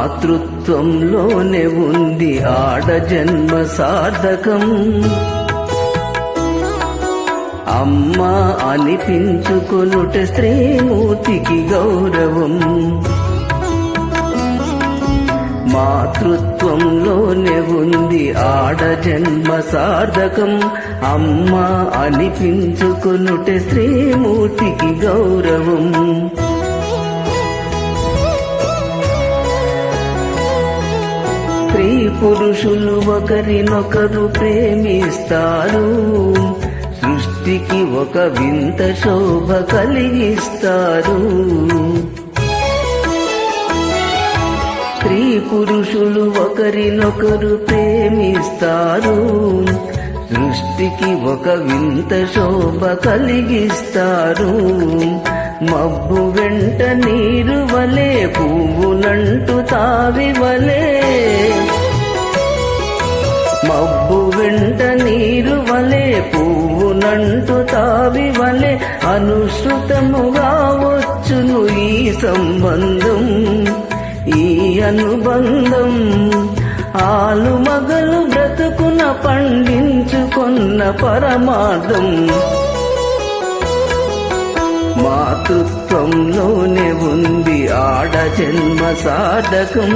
మాతృత్వంలోనే ఉంది ఆడ జన్మ సార్థకం. అమ్మ అనిపించుకొనుట స్త్రీమూర్తికి గౌరవం. మాతృత్వంలోనే ఉంది ఆడ జన్మ సార్థకం. అమ్మ అనిపించుకొనుట స్త్రీమూర్తికి గౌరవం. స్త్రీ పురుషులు ఒకరినొకరు ప్రేమిస్తారు. సృష్టికి ఒక వింత శోభ కలిగిస్తారు. స్త్రీ పురుషులు ఒకరినొకరు ప్రేమిస్తారు. సృష్టికి ఒక వింత శోభ కలిగిస్తారు. మబ్బు వెంట నీరు వలె పువ్వులంటూ తావి వలె. మబ్బు వెంట నీరు వలె పువ్వులంటూ తావి వలె అనుసృతముగా వచ్చును ఈ సంబంధం, ఈ అనుబంధం. ఆలు మగలు బ్రతుకున పండించుకొన్న పరమార్థం. మాతృత్వంలోనే ఉంది ఆడ జన్మ సార్థకం.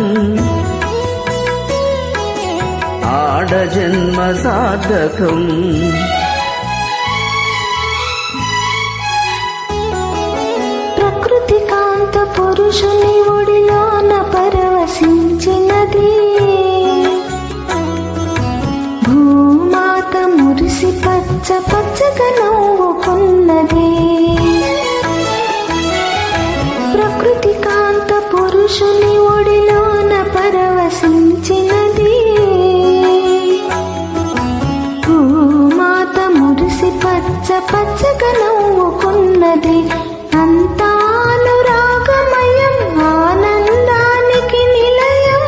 ఆడ జన్మ సార్థకం. ప్రకృతి కాంత పురుషుని ఒడిలోన పరవశించినది. భూమాత మురిసి పచ్చ పచ్చగా నవ్వుకున్నది. ప్రకృతి కాంత పురుషుని ఒడిలోన పరవశించినది. భూమాత మురిసి పచ్చ పచ్చగా నవ్వుకున్నది. అంతా అనురాగమయం, ఆనందానికి నిలయం.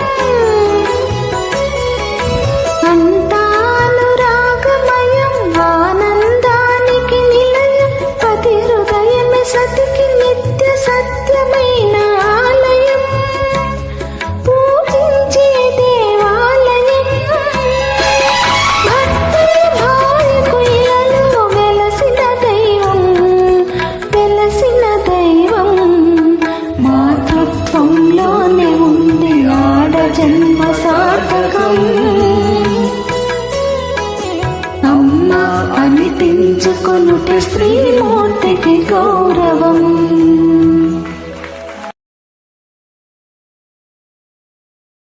అంతా అనురాగమయం, ఆనందానికి నిలయం. పతి హృదయమే సతికి నిత్య సత్యమైన ఆలయం. పూజించే దేవాలయం. భక్తుల భార్యకు ఇలలో వెలసిన దైవం, వెలసిన దైవం. మాతృత్వంలోనే ఉంది ఆడ జన్మ సార్థకం. అమ్మ అనిపించుకొనుట స్త్రీమూర్తికి గౌరవం.